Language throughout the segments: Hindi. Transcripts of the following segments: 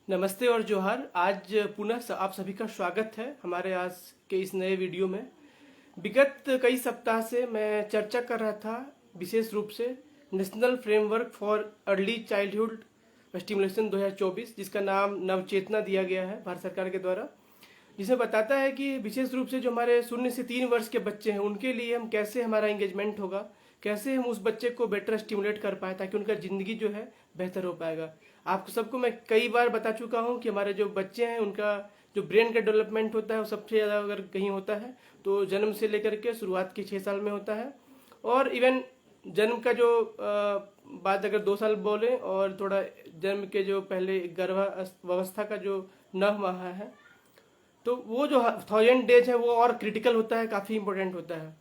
नमस्ते और जोहार। आज पुनः आप सभी का स्वागत है हमारे आज के इस नए वीडियो में। विगत कई सप्ताह से मैं चर्चा कर रहा था विशेष रूप से national framework for early childhood stimulation 2024, जिसका नाम नवचेतना दिया गया है भारत सरकार के द्वारा, जिसमें बताता है कि विशेष रूप से जो हमारे 0 से 3 वर्ष के बच्चे हैं उनके लिए हम कैसे हमारा एंगेजमेंट होगा, कैसे हम उस बच्चे को बेटर स्टिमुलेट कर पाए ताकि उनका ज़िंदगी जो है बेहतर हो पाएगा। आपको सबको मैं कई बार बता चुका हूँ कि हमारे जो बच्चे हैं उनका जो ब्रेन का डेवलपमेंट होता है वो सबसे ज़्यादा अगर कहीं होता है तो जन्म से लेकर के शुरुआत के 6 साल में होता है, और इवन जन्म का जो बाद अगर 2 साल बोले और थोड़ा जन्म के जो पहले गर्भावस्था का जो 9 माह है तो वो जो 1000 डेज है वो और क्रिटिकल होता है, काफ़ी इंपॉर्टेंट होता है।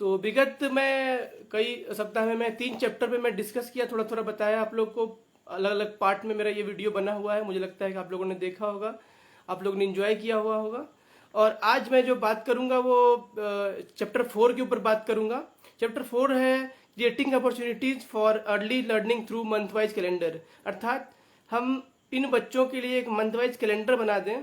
तो विगत में कई सप्ताह में मैं 3 चैप्टर पे मैं डिस्कस किया, थोड़ा थोड़ा बताया आप लोग को, अलग अलग पार्ट में मेरा ये वीडियो बना हुआ है। मुझे लगता है कि आप लोगों ने देखा होगा, आप लोगों ने एंजॉय किया हुआ होगा। और आज मैं जो बात करूंगा वो चैप्टर 4 के ऊपर बात करूंगा। चैप्टर 4 है creating opportunities for early learning through month wise calendar, अर्थात हम इन बच्चों के लिए एक मंथ वाइज कैलेंडर बना दें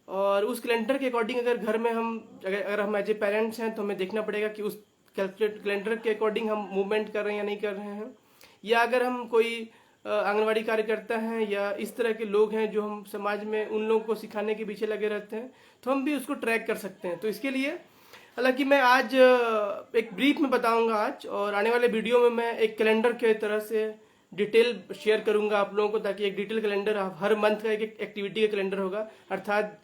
और उस कैलेंडर के अकॉर्डिंग अगर घर में हम अगर हम एज ए पेरेंट्स हैं तो हमें देखना पड़ेगा कि उस कैलेंडर के अकॉर्डिंग हम मूवमेंट कर रहे हैं या नहीं कर रहे हैं, या अगर हम कोई आंगनवाड़ी कार्यकर्ता हैं या इस तरह के लोग हैं जो हम समाज में उन लोगों को सिखाने के पीछे लगे रहते हैं तो हम भी उसको ट्रैक कर सकते हैं। तो इसके लिए हालांकि मैं आज एक ब्रीफ में बताऊंगा आज, और आने वाले वीडियो में मैं एक कैलेंडर के तरह से डिटेल शेयर करूंगा आप लोगों को, ताकि एक डिटेल कैलेंडर हर मंथ का एक एक्टिविटी का कैलेंडर होगा। अर्थात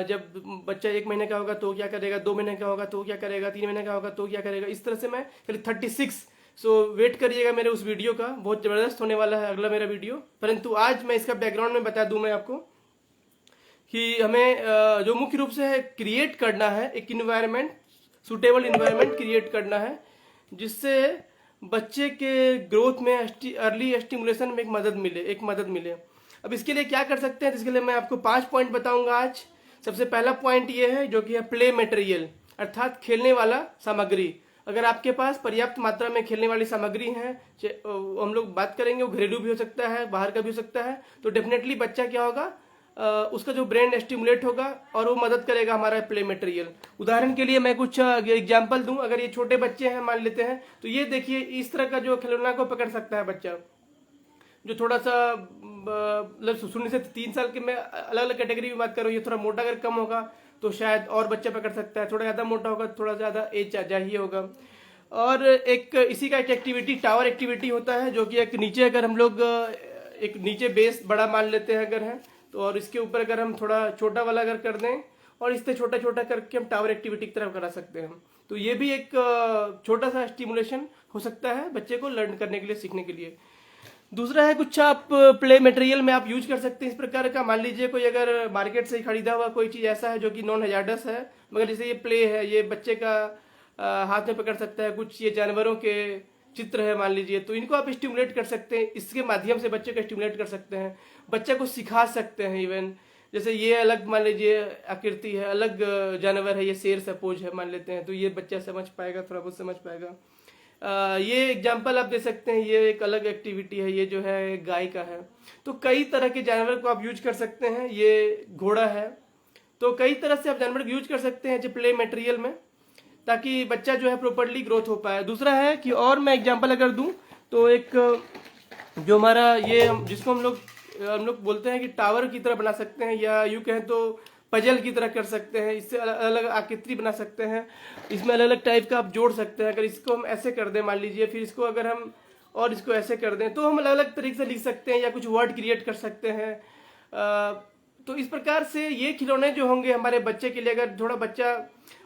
जब बच्चा 1 महीने का होगा तो क्या करेगा, 2 महीने का होगा तो क्या करेगा, 3 महीने का होगा तो क्या करेगा, इस तरह से मैं 36। सो वेट करिएगा मेरे उस वीडियो का, बहुत ज़बरदस्त होने वाला है अगला मेरा वीडियो। परंतु आज मैं इसका बैकग्राउंड में बता दूं मैं आपको कि हमें जो मुख्य रूप से है क्रिएट करना है एक इन्वायरमेंट, सुटेबल इन्वायरमेंट क्रिएट करना है जिससे बच्चे के ग्रोथ में अर्ली स्टिमुलेशन में एक मदद मिले। अब इसके लिए क्या कर सकते हैं, इसके लिए मैं आपको 5 पॉइंट बताऊंगा आज। सबसे पहला पॉइंट ये है जो कि है प्ले मटेरियल, अर्थात खेलने वाला सामग्री। अगर आपके पास पर्याप्त मात्रा में खेलने वाली सामग्री है, हम लोग बात करेंगे वो घरेलू भी हो सकता है, बाहर का भी हो सकता है, तो डेफिनेटली बच्चा क्या होगा, उसका जो ब्रेन स्टिमुलेट होगा और वो मदद करेगा हमारा प्ले मटेरियल। उदाहरण के लिए मैं कुछ एग्जाम्पल दूं। अगर ये छोटे बच्चे हैं मान लेते हैं तो ये देखिए इस तरह का जो खिलौना को पकड़ सकता है बच्चा, जो थोड़ा सा मतलब 0 से 3 साल के, मैं अलग अलग कैटेगरी में बात कर रहा हूँ। ये थोड़ा मोटा अगर कम होगा तो शायद और बच्चा पकड़ सकता है, थोड़ा ज़्यादा मोटा होगा थोड़ा ज़्यादा एज चाहिए होगा। और एक इसी का एक एक्टिविटी टावर एक्टिविटी होता है, जो कि एक नीचे अगर हम लोग एक नीचे बेस बड़ा मान लेते हैं अगर है तो, और इसके ऊपर अगर हम थोड़ा छोटा वाला अगर कर दें और इससे छोटा छोटा करके हम टावर एक्टिविटी की तरफ करा सकते हैं। तो ये भी एक छोटा सा स्टिमुलेशन हो सकता है बच्चे को लर्न करने के लिए, सीखने के लिए। दूसरा है कुछ आप प्ले मटेरियल में आप यूज कर सकते हैं इस प्रकार का। मान लीजिए कोई अगर मार्केट से खरीदा हुआ कोई चीज़ ऐसा है जो कि नॉन हजार्डस है, मगर जैसे ये प्ले है, ये बच्चे का हाथ में पकड़ सकता है, कुछ ये जानवरों के चित्र है मान लीजिए, तो इनको आप स्टिमुलेट कर सकते हैं, इसके माध्यम से बच्चे को स्टिमुलेट कर सकते हैं, बच्चे को सिखा सकते हैं। इवन जैसे ये अलग मान लीजिए आकृति है, अलग जानवर है, ये शेर सपोज है मान लेते हैं, तो ये बच्चा समझ पाएगा, थोड़ा बहुत समझ पाएगा। ये एग्जाम्पल आप दे सकते हैं, ये एक अलग एक्टिविटी है, ये जो है गाय का है। तो कई तरह के जानवर को आप यूज कर सकते हैं। ये घोड़ा है, तो कई तरह से आप जानवर को यूज कर सकते हैं जो प्ले मटेरियल में, ताकि बच्चा जो है प्रॉपरली ग्रोथ हो पाए। दूसरा है कि और मैं एग्जाम्पल अगर दूं तो एक जो हमारा ये जिसको हम लोग बोलते हैं कि टावर की तरह बना सकते हैं, या यूँ कहें तो पजल की तरह कर सकते हैं। इससे अलग अलग आकृति बना सकते हैं, इसमें अलग अलग टाइप का आप जोड़ सकते हैं। अगर इसको हम ऐसे कर दें मान लीजिए, फिर इसको अगर हम और इसको ऐसे कर दें तो हम अलग अलग तरीके से लिख सकते हैं या कुछ वर्ड क्रिएट कर सकते हैं। तो इस प्रकार से ये खिलौने जो होंगे हमारे बच्चे के लिए, अगर थोड़ा बच्चा,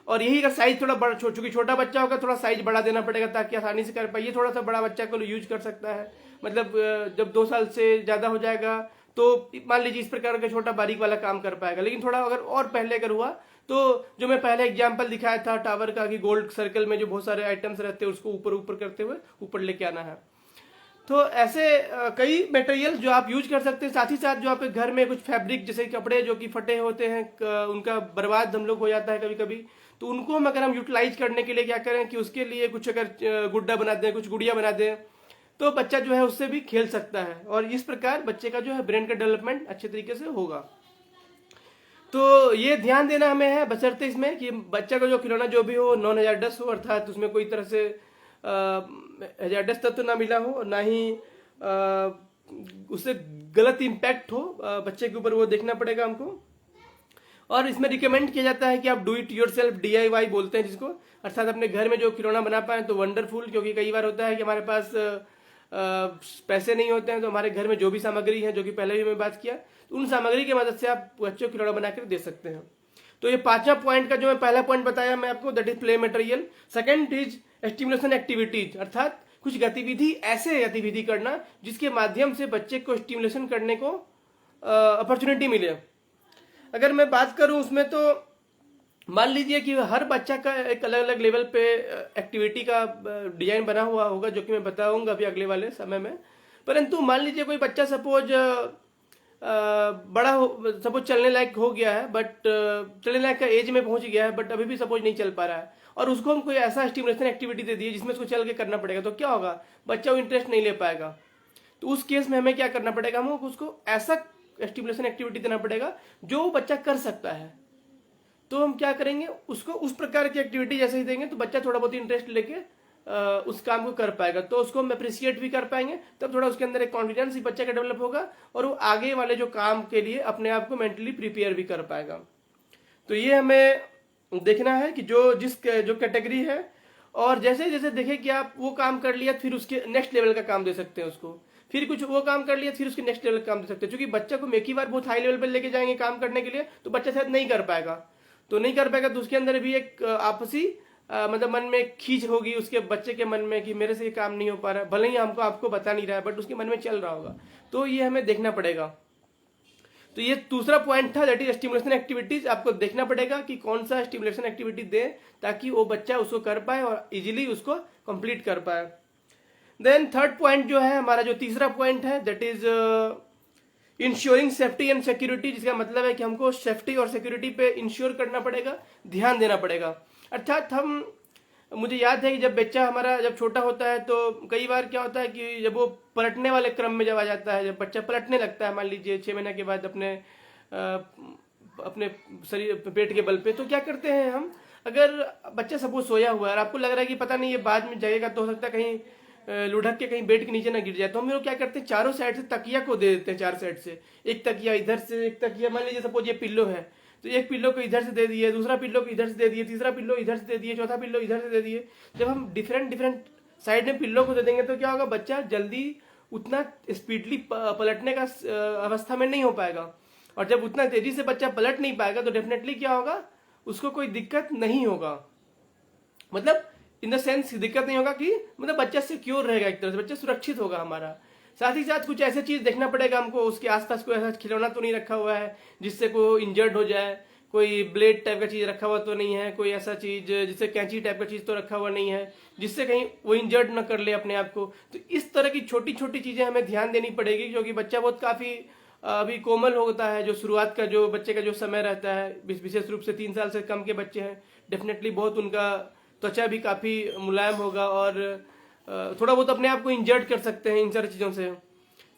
और यही अगर साइज थोड़ा बड़ा, चूंकि छोटा बच्चा होगा थोड़ा साइज बड़ा देना पड़ेगा ताकि आसानी से कर पाए। ये थोड़ा सा बड़ा बच्चा को यूज कर सकता है, मतलब जब 2 साल से ज़्यादा हो जाएगा तो मान लीजिए इस प्रकार का छोटा बारीक वाला काम कर पाएगा। लेकिन थोड़ा अगर और पहले अगर हुआ तो जो मैं पहले एग्जाम्पल दिखाया था टावर का कि गोल्ड सर्कल में जो बहुत सारे आइटम्स रहते हैं उसको ऊपर ऊपर करते हुए ऊपर लेके आना है। तो ऐसे कई मटेरियल जो आप यूज कर सकते हैं। साथ ही साथ जो आपके घर में कुछ फैब्रिक जैसे कपड़े जो कि फटे होते हैं, उनका बर्बाद हम लोग हो जाता है कभी कभी, तो उनको हम अगर हम यूटिलाइज करने के लिए क्या करें कि उसके लिए कुछ अगर गुड्डा बना दें, कुछ गुड़िया बना दें, तो बच्चा जो है उससे भी खेल सकता है और इस प्रकार बच्चे का जो है ब्रेन का डेवलपमेंट अच्छे तरीके से होगा। तो ये ध्यान देना हमें है बशर्ते इसमें कि बच्चा का जो खिलौना जो भी हो नॉन हैजार्डस हो, अर्थात उसमें कोई तरह से हैजार्डस तत्व ना मिला हो, ना ही उससे गलत इम्पैक्ट हो बच्चे के ऊपर, वो देखना पड़ेगा हमको। और इसमें रिकमेंड किया जाता है कि आप do it your self, DIY बोलते हैं जिसको, अर्थात अपने घर में जो खिलौना बना पाए तो वंडरफुल। क्योंकि कई बार होता है कि हमारे पास पैसे नहीं होते हैं, तो हमारे घर में जो भी सामग्री है, जो कि पहले भी मैं बात किया, तो उन सामग्री की मदद से आप बच्चों को खिलौना बनाकर दे सकते हैं। तो ये 5वां पॉइंट का जो मैं पहला पॉइंट बताया मैं आपको, that is play material. Second is stimulation activities, अर्थात कुछ गतिविधि, ऐसे गतिविधि करना जिसके माध्यम से बच्चे को स्टिमुलेशन करने को अपॉर्चुनिटी मिले। अगर मैं बात करूं उसमें, तो मान लीजिए कि हर बच्चा का एक अलग अलग लेवल पे एक्टिविटी का डिजाइन बना हुआ होगा, जो कि मैं बताऊंगा अभी अगले वाले समय में। परंतु मान लीजिए कोई बच्चा सपोज बड़ा हो, सपोज चलने लायक हो गया है, बट चलने लायक का एज में पहुंच गया है, बट अभी भी सपोज नहीं चल पा रहा है, और उसको हम कोई ऐसा स्टिमुलेशन एक्टिविटी दे दिए जिसमें उसको चल के करना पड़ेगा, तो क्या होगा, बच्चा वो इंटरेस्ट नहीं ले पाएगा। तो उस केस में हमें क्या करना पड़ेगा, हमको उसको ऐसा स्टिमुलेशन एक्टिविटी देना पड़ेगा जो बच्चा कर सकता है। तो हम क्या करेंगे, उसको उस प्रकार की एक्टिविटी जैसे ही देंगे तो बच्चा थोड़ा बहुत इंटरेस्ट लेके उस काम को कर पाएगा, तो उसको हम अप्रिशिएट भी कर पाएंगे, तब थोड़ा उसके अंदर एक कॉन्फिडेंस ही बच्चे का डेवलप होगा और वो आगे वाले जो काम के लिए अपने आप को मेंटली प्रिपेयर भी कर पाएगा। तो ये हमें देखना है कि जो कैटेगरी है, और जैसे जैसे देखें कि आप वो काम कर लिया, फिर उसके नेक्स्ट लेवल का काम दे सकते हैं उसको, फिर कुछ वो काम कर लिया, फिर उसके नेक्स्ट लेवल का काम दे सकते हैं। क्योंकि बच्चा को एक ही बार बहुत हाई लेवल पर लेके जाएंगे काम करने के लिए, तो बच्चा शायद नहीं कर पाएगा, तो उसके अंदर भी एक आपसी मतलब मन में खींच होगी उसके बच्चे के मन में कि मेरे से ये काम नहीं हो पा रहा है, भले ही आपको बता नहीं रहा है, बट उसके मन में चल रहा होगा। तो ये हमें देखना पड़ेगा। तो ये दूसरा पॉइंट था, दैट इज स्टिमुलेशन एक्टिविटीज। आपको देखना पड़ेगा कि कौन सा स्टिमुलेशन एक्टिविटी दे ताकि वो बच्चा उसको कर पाए और इजीली उसको कंप्लीट कर पाए। देन थर्ड पॉइंट जो है हमारा, जो तीसरा पॉइंट है, that is ensuring safety and security, जिसका मतलब है कि हमको सेफ्टी और सिक्योरिटी पे इंश्योर करना पड़ेगा, ध्यान देना पड़ेगा। अर्थात मुझे याद है कि जब बच्चा हमारा जब छोटा होता है, तो कई बार क्या होता है कि जब वो पलटने वाले क्रम में जब आ जाता है, जब बच्चा पलटने लगता है, मान लीजिए 6 महीने के बाद अपने शरीर पेट के बल पे, तो क्या करते हैं हम, अगर बच्चा सपोज सोया हुआ है और आपको लग रहा है कि पता नहीं ये बाद में जगेगा, तो हो सकता है कहीं लुढ़क के कहीं बेड के नीचे ना गिर जाए, तो हम लोग क्या करते हैं, चारों साइड से तकिया को दे देते हैं, 4 साइड से एक तकिया इधर से, एक तकिया, मान लीजिए सपोज ये पिल्लो है, तो एक पिल्लो को इधर से दे दिए, दूसरा पिल्लो को इधर से दे दिए, तीसरा पिल्लो इधर से दे दिए, चौथा पिल्लो इधर से दे दिए। जब हम डिफरेंट साइड में पिल्लो को दे देंगे तो क्या होगा, बच्चा जल्दी उतना स्पीडली पलटने का अवस्था में नहीं हो पाएगा, और जब उतना तेजी से बच्चा पलट नहीं पाएगा तो डेफिनेटली क्या होगा, उसको कोई दिक्कत नहीं होगा, मतलब इन द सेंस दिक्कत नहीं होगा कि मतलब बच्चा सिक्योर रहेगा, एक तरह से बच्चा सुरक्षित होगा हमारा। साथ ही साथ कुछ ऐसे चीज देखना पड़ेगा हमको, उसके आसपास कोई ऐसा खिलौना तो नहीं रखा हुआ है जिससे कोई इंजर्ड हो जाए, कोई ब्लेड टाइप का चीज रखा हुआ तो नहीं है, कोई ऐसा चीज जिससे कैंची टाइप का चीज तो रखा हुआ नहीं है जिससे कहीं वो इंजर्ड ना कर ले अपने आप को। तो इस तरह की छोटी छोटी चीजें हमें ध्यान देनी पड़ेगी, क्योंकि बच्चा बहुत काफी अभी कोमल होता है, जो शुरुआत का जो बच्चे का जो समय रहता है, विशेष रूप से 3 साल से कम के बच्चे हैं, डेफिनेटली बहुत उनका त्वचा भी काफी मुलायम होगा और थोड़ा बहुत अपने आप को इंजर्ड कर सकते हैं इन सारी चीजों से।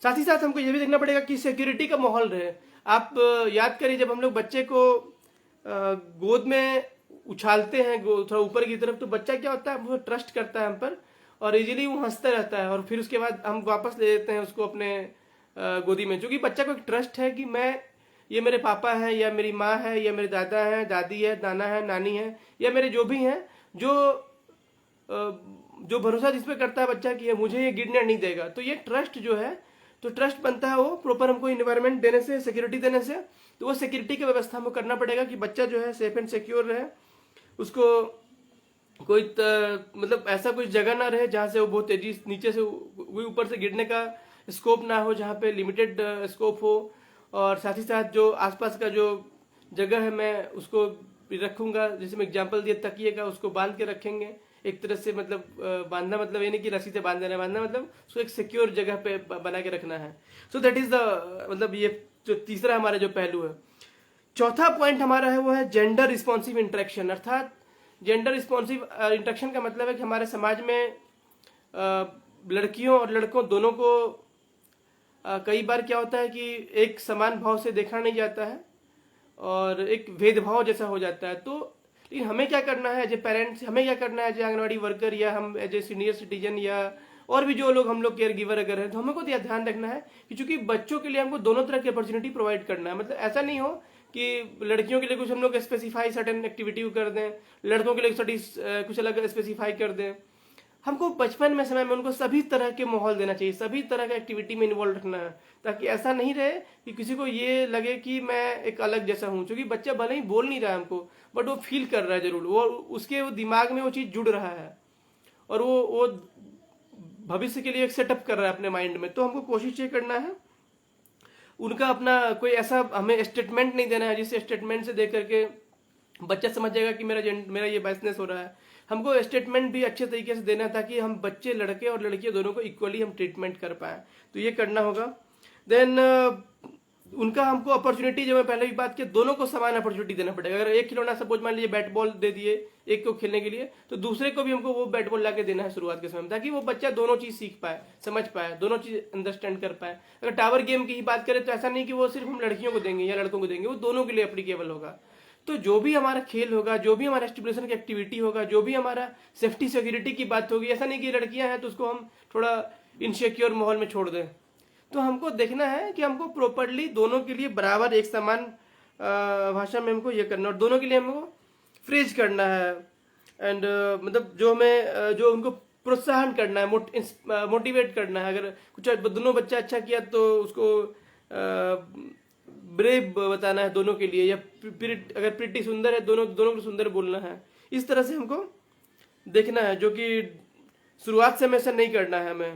साथ ही साथ हमको ये भी देखना पड़ेगा कि सिक्योरिटी का माहौल रहे। आप याद करिए, जब हम लोग बच्चे को गोद में उछालते हैं थोड़ा ऊपर की तरफ, तो बच्चा क्या होता है, वो ट्रस्ट करता है हम पर और इजीली वो हंसता रहता है, और फिर उसके बाद हम वापस ले लेते हैं उसको अपने गोदी में, क्योंकि बच्चा को एक ट्रस्ट है कि ये मेरे पापा हैं, या मेरी माँ है, या मेरे दादा है, दादी है, नाना है, नानी है, या मेरे जो भी हैं, जो भरोसा जिस पे करता है बच्चा कि मुझे ये गिरने नहीं देगा। तो ये ट्रस्ट जो है, तो ट्रस्ट बनता है वो प्रॉपर हमको इन्वायरमेंट देने से, सिक्योरिटी देने से। तो वो सिक्योरिटी की व्यवस्था हमको करना पड़ेगा कि बच्चा जो है सेफ एंड सिक्योर रहे, उसको कोई मतलब ऐसा कोई जगह ना रहे जहाँ से वो बहुत तेजी नीचे से ऊपर से गिरने का स्कोप ना हो, जहाँ पे लिमिटेड स्कोप हो। और साथ ही साथ जो आसपास का जो जगह है मैं उसको रखूंगा, जैसे मैं एग्जांपल दिया तकिए का, उसको बांध के रखेंगे एक तरह से, मतलब बांधना मतलब ये नहीं कि रस्सी से बांध देना, बांधना मतलब उसको एक सिक्योर जगह पे बना के रखना है। सो दैट इज द मतलब ये जो तीसरा हमारा जो पहलू है। चौथा पॉइंट हमारा है वो है जेंडर रिस्पॉन्सिव इंटरेक्शन। अर्थात जेंडर रिस्पॉन्सिव इंटरेक्शन का मतलब है कि हमारे समाज में लड़कियों और लड़कों दोनों को कई बार क्या होता है कि एक समान भाव से देखा नहीं जाता है और एक भेदभाव जैसा हो जाता है। तो लेकिन हमें क्या करना है एज ए पेरेंट्स, हमें क्या करना है एज ए आंगनवाड़ी वर्कर या हम एज ए सीनियर सिटीजन या और भी जो लोग हम लोग केयर गिवर अगर हैं, तो हमें को ध्यान रखना है कि चूंकि बच्चों के लिए हमको दोनों तरह की अपॉर्चुनिटी प्रोवाइड करना है। मतलब ऐसा नहीं हो कि लड़कियों के लिए कुछ हम लोग स्पेसिफाई सर्टेन एक्टिविटी कर दें, लड़कों के लिए कुछ अलग स्पेसिफाई कर दें। हमको बचपन में समय में उनको सभी तरह के माहौल देना चाहिए, सभी तरह का एक्टिविटी में इन्वॉल्व रखना है, ताकि ऐसा नहीं रहे कि किसी को ये लगे कि मैं एक अलग जैसा हूँ। क्योंकि बच्चा भले ही बोल नहीं रहा है हमको, बट वो फील कर रहा है जरूर, वो उसके वो दिमाग में वो चीज़ जुड़ रहा है और वो भविष्य के लिए एक सेटअप कर रहा है अपने माइंड में। तो हमको कोशिश ये करना है उनका अपना कोई ऐसा हमें स्टेटमेंट नहीं देना है जिस स्टेटमेंट से देख करके बच्चा समझ जाएगा कि मेरा ये बिजनेस हो रहा है। हमको स्टेटमेंट भी अच्छे तरीके से देना है ताकि हम बच्चे लड़के और लड़कियां दोनों को इक्वली हम ट्रीटमेंट कर पाए। तो ये करना होगा। देन उनका हमको अपॉर्चुनिटी, जो मैं पहले भी बात की, दोनों को समान अपॉर्चुनिटी देना पड़ेगा। अगर एक खिलौना सपोज मान लीजिए बैट बॉल दे दिए एक को खेलने के लिए, तो दूसरे को भी हमको वो बैट बॉल लाके देना है शुरुआत के समय में, ताकि वो बच्चा दोनों चीज सीख पाए, समझ पाए, दोनों चीज अंडरस्टैंड कर पाए। अगर टावर गेम की ही बात करें तो ऐसा नहीं कि वो सिर्फ हम लड़कियों को देंगे या लड़कों को देंगे, वो दोनों के लिए एप्लीकेबल होगा। तो जो भी हमारा खेल होगा, जो भी हमारा स्टिमुलेशन की एक्टिविटी होगा, जो भी हमारा सेफ्टी सिक्योरिटी की बात होगी, ऐसा नहीं कि लड़कियां हैं तो उसको हम थोड़ा इनसिक्योर माहौल में छोड़ दें। तो हमको देखना है कि हमको प्रॉपरली दोनों के लिए बराबर एक समान भाषा में हमको ये करना, और दोनों के लिए हमको फ्रेज करना है। एंड मतलब जो हमें जो उनको प्रोत्साहन करना है, मोटिवेट करना है। अगर कुछ दोनों बच्चा अच्छा किया तो उसको ब्रेव बताना है दोनों के लिए, या अगर प्रीति सुंदर है दोनों को सुंदर बोलना है। इस तरह से हमको देखना है, जो कि शुरुआत से हमेशा नहीं करना है हमें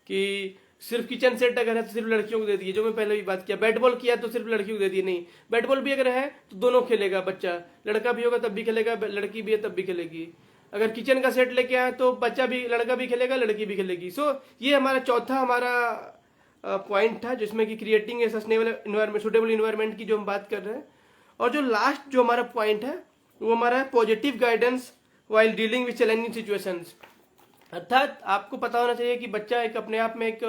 कि सिर्फ किचन सेट अगर है तो सिर्फ लड़कियों को दे दिए, जो मैं पहले भी बात किया। बैट बॉल किया तो सिर्फ लड़कियों को दे दिए, नहीं, बैट बॉल भी अगर है तो दोनों खेलेगा बच्चा, लड़का भी होगा तब भी खेलेगा, लड़की भी है तब भी खेलेगी। अगर किचन का सेट लेके आए तो बच्चा भी, लड़का भी खेलेगा, लड़की भी खेलेगी। सो ये हमारा चौथा पॉइंट था, जिसमें कि creating a sustainable environment, suitable environment की जो हम बात कर रहे हैं। और जो लास्ट जो हमारा पॉइंट है वो हमारा है positive guidance while dealing with challenging situations. अर्थात आपको पता होना चाहिए कि बच्चा एक अपने आप में एक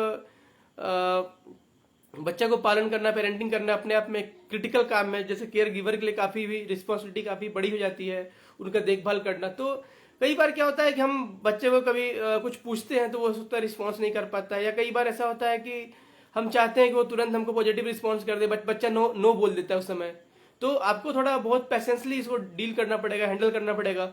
बच्चा को पालन करना, पेरेंटिंग करना अपने आप में एक क्रिटिकल काम है। जैसे केयर गिवर के लिए काफी भी रिस्पॉन्सिबिलिटी काफी बड़ी हो जाती है, उनका देखभाल करना। तो कई बार क्या होता है कि हम बच्चे को कभी कुछ पूछते हैं तो वो उसका रिस्पॉन्स नहीं कर पाता है, या कई बार ऐसा होता है कि हम चाहते हैं कि वो तुरंत हमको पॉजिटिव रिस्पॉन्स कर दे, बट बच्चा नो बोल देता है उस समय। तो आपको थोड़ा बहुत पेशेंसली इसको डील करना पड़ेगा, हैंडल करना पड़ेगा,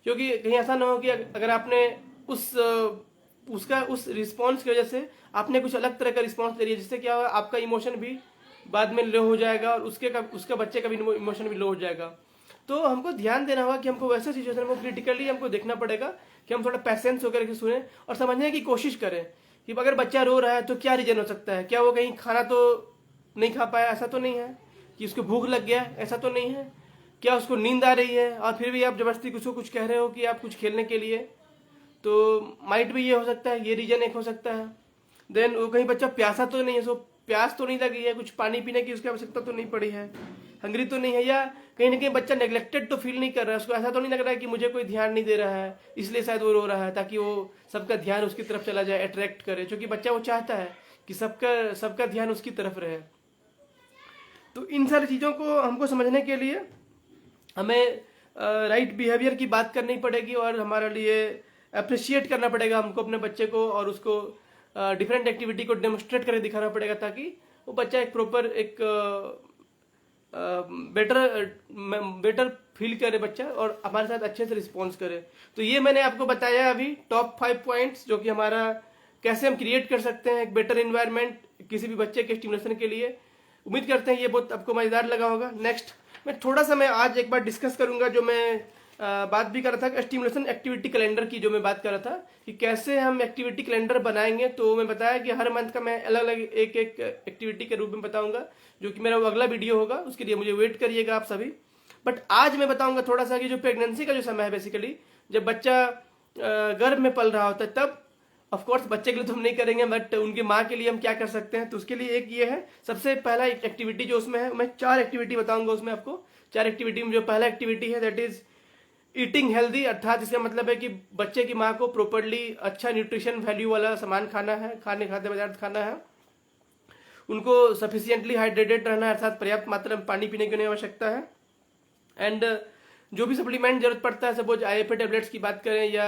क्योंकि कहीं ऐसा ना हो कि अगर आपने उस रिस्पॉन्स की वजह से आपने कुछ अलग तरह का रिस्पॉन्स ले लिया, जिससे क्या होगा आपका इमोशन भी बाद में लो हो जाएगा और उसका बच्चे का भी इमोशन भी लो हो जाएगा। तो हमको ध्यान देना होगा कि हमको वैसे सिचुएशन को क्रिटिकली हमको देखना पड़ेगा कि हम थोड़ा पैसेंस होकर के सुने और समझने की कोशिश करें कि अगर बच्चा रो रहा है तो क्या रीजन हो सकता है। क्या वो कहीं खाना तो नहीं खा पाया, ऐसा तो नहीं है कि उसको भूख लग गया, ऐसा तो नहीं है। क्या उसको नींद आ रही है और फिर भी आप जबरदस्ती उसको कुछ कह रहे हो कि आप कुछ खेलने के लिए, तो माइट भी ये हो सकता है, ये रीजन एक हो सकता है। देन वो कहीं बच्चा प्यासा तो नहीं है, सो प्यास तो नहीं लगी है, कुछ पानी पीने की उसकी आवश्यकता तो नहीं पड़ी है, हंग्री तो नहीं है, या कहीं ना कहीं बच्चा नेग्लेक्टेड तो फील नहीं कर रहा है, उसको ऐसा तो नहीं लग रहा है कि मुझे कोई ध्यान नहीं दे रहा है इसलिए शायद वो रो रहा है, ताकि वो सबका ध्यान उसकी तरफ चला जाए, अट्रैक्ट करे, क्योंकि बच्चा वो चाहता है कि सबका ध्यान उसकी तरफ रहे। तो इन सारी चीज़ों को हमको समझने के लिए हमें राइट बिहेवियर की बात करनी पड़ेगी और हमारे लिए अप्रिशिएट करना पड़ेगा हमको अपने बच्चे को, और उसको डिफरेंट एक्टिविटी को डेमोस्ट्रेट करके दिखाना पड़ेगा, ताकि वो बच्चा एक प्रॉपर एक बेटर फील करे बच्चा और हमारे साथ अच्छे से रिस्पॉन्स करे। तो ये मैंने आपको बताया अभी टॉप 5 पॉइंट्स, जो कि हमारा कैसे हम क्रिएट कर सकते हैं एक बेटर इन्वायरमेंट किसी भी बच्चे के स्टिमुलेशन के लिए। उम्मीद करते हैं ये बहुत आपको मजेदार लगा होगा। नेक्स्ट मैं आज एक बार डिस्कस करूंगा, जो मैं बात भी कर रहा था स्टिमुलेशन एक्टिविटी कैलेंडर की, जो मैं बात कर रहा था कि कैसे हम एक्टिविटी कैलेंडर बनाएंगे। तो मैं बताया कि हर मंथ का मैं अलग अलग एक एक्टिविटी के रूप में बताऊंगा, जो कि मेरा अगला वीडियो होगा, उसके लिए मुझे वेट करिएगा आप सभी। बट आज मैं बताऊंगा थोड़ा सा कि जो प्रेगनेंसी का जो समय है, बेसिकली जब बच्चा गर्भ में पल रहा होता है, तब ऑफ कोर्स बच्चे के लिए तो हम नहीं करेंगे, बट उनकी माँ के लिए हम क्या कर सकते हैं। तो उसके लिए एक ये है, सबसे पहला एक एक्टिविटी जो उसमें है, मैं 4 एक्टिविटी बताऊंगा उसमें आपको। 4 एक्टिविटी में जो पहला एक्टिविटी है दैट इज ईटिंग हेल्दी, अर्थात इसका मतलब है कि बच्चे की माँ को प्रॉपरली अच्छा न्यूट्रिशन वैल्यू वाला सामान खाना है, खाद्य पदार्थ खाना है, उनको सफिशियंटली हाइड्रेटेड रहना है, अर्थात पर्याप्त मात्रा में पानी पीने की उन्हें आवश्यकता है। एंड जो भी सप्लीमेंट जरूरत पड़ता है, सपोज IFA टेबलेट्स की बात करें या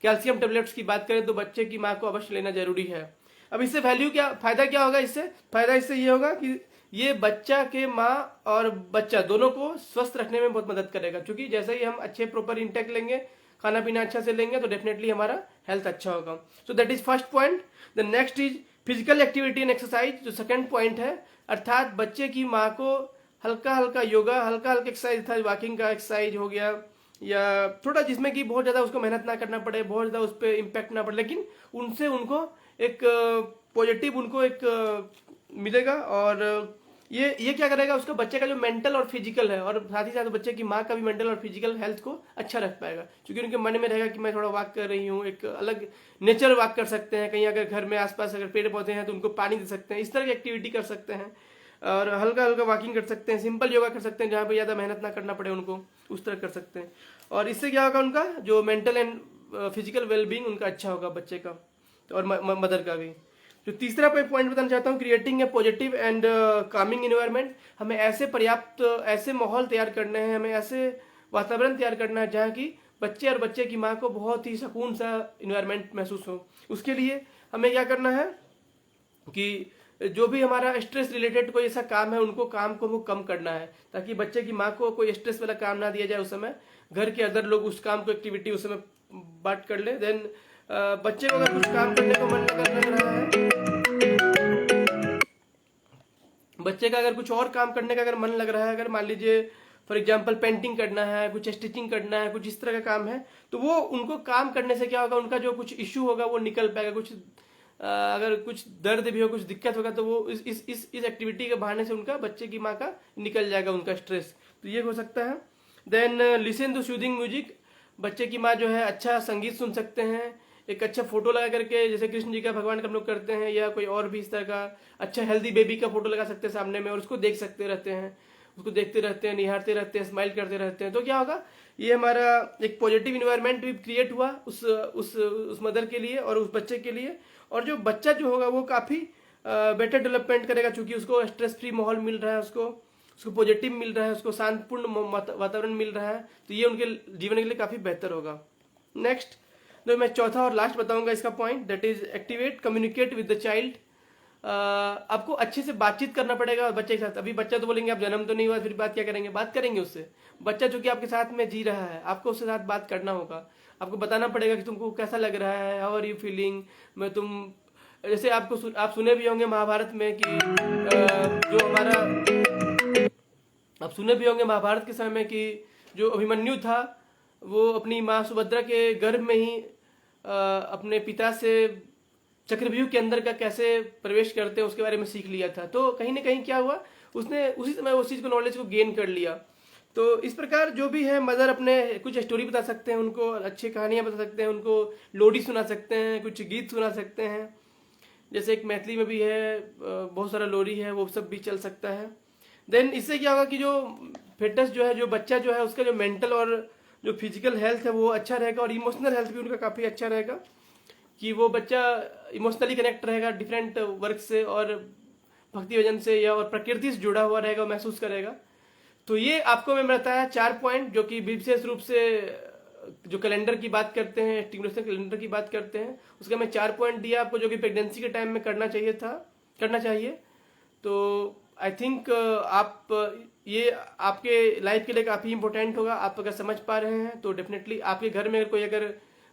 कैल्शियम टेबलेट्स की बात करें, तो बच्चे की माँ को अवश्य लेना जरूरी है। अब इससे फायदा क्या होगा? फायदा इससे ये होगा कि ये बच्चा के माँ और बच्चा दोनों को स्वस्थ रखने में बहुत मदद करेगा, क्योंकि जैसे ही हम अच्छे प्रॉपर इंटेक लेंगे, खाना पीना अच्छा से लेंगे, तो डेफिनेटली हमारा हेल्थ अच्छा होगा। So that is first point. The next is physical activity and exercise, जो सेकंड पॉइंट है, अर्थात बच्चे की माँ को हल्का हल्का योगा, हल्का हल्का एक्सरसाइज था, वॉकिंग का एक्सरसाइज हो गया, या थोड़ा जिसमें कि बहुत ज्यादा उसको मेहनत ना करना पड़े, बहुत ज्यादा उस पर इम्पैक्ट ना पड़े, लेकिन उनसे उनको एक पॉजिटिव उनको एक मिलेगा। और ये क्या करेगा, उसका बच्चे का जो मेंटल और फिजिकल है, और साथ ही साथ बच्चे की माँ का भी मेंटल और फिजिकल हेल्थ को अच्छा रख पाएगा, क्योंकि उनके मन में रहेगा कि मैं थोड़ा वॉक कर रही हूँ, एक अलग नेचर वॉक कर सकते हैं, कहीं अगर घर में आसपास अगर पेड़ पौधे हैं तो उनको पानी दे सकते हैं, इस तरह की एक्टिविटी कर सकते हैं, और हल्का हल्का वॉकिंग कर सकते हैं, सिंपल योगा कर सकते हैं जहाँ पे ज़्यादा मेहनत ना करना पड़े उनको, उस तरह कर सकते हैं। और इससे क्या होगा, उनका जो मेंटल एंड फिजिकल वेलबींग उनका अच्छा होगा, बच्चे का और मदर का भी। जो तीसरा पॉइंट बताना चाहता हूँ, creating a positive and Kameng environment. हमें ऐसे माहौल तैयार करने हैं, हमें ऐसे वातावरण तैयार करना है जहाँ की बच्चे और बच्चे की माँ को बहुत ही सुकून सा इन्वायरमेंट महसूस हो। उसके लिए हमें क्या करना है कि जो भी हमारा स्ट्रेस रिलेटेड कोई ऐसा काम है, उनको काम को वो कम करना है, ताकि बच्चे की माँ को कोई स्ट्रेस वाला काम ना दिया जाए उस समय, घर के अदर लोग उस काम को एक्टिविटी उस समय बांट कर ले। देन बच्चे को अगर कुछ काम करने को मन लग रहा है, बच्चे का अगर कुछ और काम करने का अगर मन लग रहा है, अगर मान लीजिए फॉर एग्जाम्पल पेंटिंग करना है, कुछ स्टिचिंग करना है, कुछ इस तरह का काम है, तो वो उनको काम करने से क्या होगा, उनका जो कुछ इश्यू होगा वो निकल पाएगा। कुछ अगर कुछ दर्द भी हो, कुछ दिक्कत होगा, तो वो इस एक्टिविटी के बहाने से उनका बच्चे की माँ का निकल जाएगा उनका स्ट्रेस, तो ये हो सकता है। Then listen to soothing music, बच्चे की माँ जो है अच्छा संगीत सुन सकते हैं, एक अच्छा फोटो लगा करके, जैसे कृष्ण जी का भगवान का हम लोग करते हैं, या कोई और भी इस तरह का अच्छा हेल्दी बेबी का फोटो लगा सकते हैं सामने में, और उसको देख सकते रहते हैं, उसको देखते रहते हैं, निहारते रहते हैं, स्माइल करते रहते हैं, तो क्या होगा, ये हमारा एक पॉजिटिव इन्वायरमेंट भी क्रिएट हुआ उस मदर के लिए और उस बच्चे के लिए। और जो बच्चा जो होगा वो काफ़ी बेटर डेवलपमेंट करेगा, क्योंकि उसको स्ट्रेस फ्री माहौल मिल रहा है, उसको पॉजिटिव मिल रहा है, उसको शांतिपूर्ण वातावरण मिल रहा है, तो ये उनके जीवन के लिए काफ़ी बेहतर होगा। नेक्स्ट तो मैं चौथा और लास्ट बताऊंगा इसका point, that is activate communicate with the child. आपको अच्छे से बातचीत करना पड़ेगा बच्चे के साथ। अभी बच्चा तो बोलेंगे आप जन्म तो नहीं हुआ, फिर बात क्या करेंगे, बात करेंगे उससे। बच्चा जो कि आपके साथ में जी रहा है, आपको उसके साथ बात करना होगा, आपको बताना पड़ेगा कि तुमको कैसा लग रहा है, हाउ आर यू फीलिंग। मैं तुम जैसे आप सुने भी होंगे महाभारत में कि जो हमारा आप सुने भी होंगे महाभारत के समय में कि जो अभिमन्यु था वो अपनी माँ सुभद्रा के गर्भ में ही अपने पिता से चक्रव्यूह के अंदर का कैसे प्रवेश करते हैं उसके बारे में सीख लिया था। तो कहीं ना कहीं क्या हुआ, उसने उसी समय उस चीज को नॉलेज को गेन कर लिया। तो इस प्रकार जो भी है मदर अपने कुछ स्टोरी बता सकते हैं, उनको अच्छी कहानियां बता सकते हैं, उनको लोरी सुना सकते हैं, कुछ गीत सुना सकते हैं, जैसे एक मैथिली में भी है, बहुत सारा लोरी है, वो सब भी चल सकता है। देन इससे क्या होगा कि जो फिटनेस जो है, जो बच्चा जो है उसका जो मेंटल और जो फिजिकल हेल्थ है वो अच्छा रहेगा, और इमोशनल हेल्थ भी उनका काफ़ी अच्छा रहेगा, कि वो बच्चा इमोशनली कनेक्ट रहेगा डिफरेंट वर्क से और भक्ति भजन से या और प्रकृति से जुड़ा हुआ रहेगा, महसूस करेगा। तो ये आपको मैं बताया 4 पॉइंट, जो कि विशेष रूप से जो कैलेंडर की बात करते हैं, स्टिमुलेशन कैलेंडर की बात करते हैं, उसका मैं 4 पॉइंट दिया आपको, जो कि प्रेगनेंसी के टाइम में करना चाहिए। तो आई थिंक ये आपके लाइफ के लिए काफ़ी इंपॉर्टेंट होगा। आप अगर समझ पा रहे हैं तो डेफिनेटली आपके घर में कोई अगर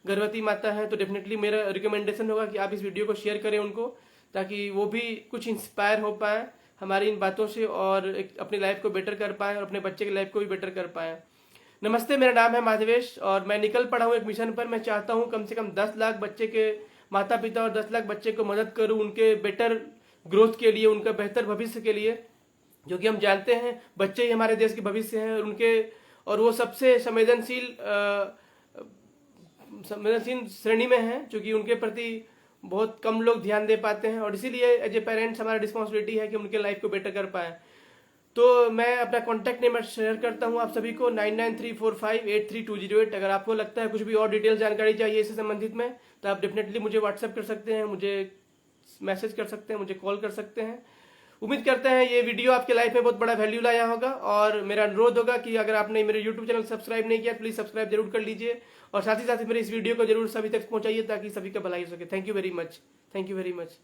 गर्भवती माता है तो डेफिनेटली मेरा रिकमेंडेशन होगा कि आप इस वीडियो को शेयर करें उनको, ताकि वो भी कुछ इंस्पायर हो पाए हमारी इन बातों से, और अपनी लाइफ को बेटर कर पाए और अपने बच्चे की लाइफ को भी बेटर कर पाए। नमस्ते, मेरा नाम है माधवेश और मैं निकल पड़ा हूँ एक मिशन पर। मैं चाहता हूँ कम से कम 10 लाख बच्चे के माता पिता और 10 लाख बच्चे को मदद करूँ उनके बेटर ग्रोथ के लिए, उनका बेहतर भविष्य के लिए, जो कि हम जानते हैं बच्चे ही हमारे देश के भविष्य हैं, और वो सबसे संवेदनशील श्रेणी में हैं, जो कि उनके प्रति बहुत कम लोग ध्यान दे पाते हैं, और इसीलिए एज ए पेरेंट्स हमारा रिस्पॉन्सिबिलिटी है कि उनके लाइफ को बेटर कर पाए। तो मैं अपना कॉन्टैक्ट नंबर शेयर करता हूँ आप सभी को 9934583208। अगर आपको लगता है कुछ भी और डिटेल जानकारी चाहिए इससे संबंधित में तो आप डेफिनेटली मुझे व्हाट्सएप कर सकते हैं, मुझे मैसेज कर सकते हैं, मुझे कॉल कर सकते हैं। उम्मीद करते हैं ये वीडियो आपके लाइफ में बहुत बड़ा वैल्यू लाया होगा, और मेरा अनुरोध होगा कि अगर आपने मेरे यूट्यूब चैनल सब्सक्राइब नहीं किया प्लीज सब्सक्राइब जरूर कर लीजिए, और साथ ही मेरे इस वीडियो को जरूर सभी तक पहुंचाइए ताकि सभी का भलाई हो सके। Thank you very much. Thank you very much.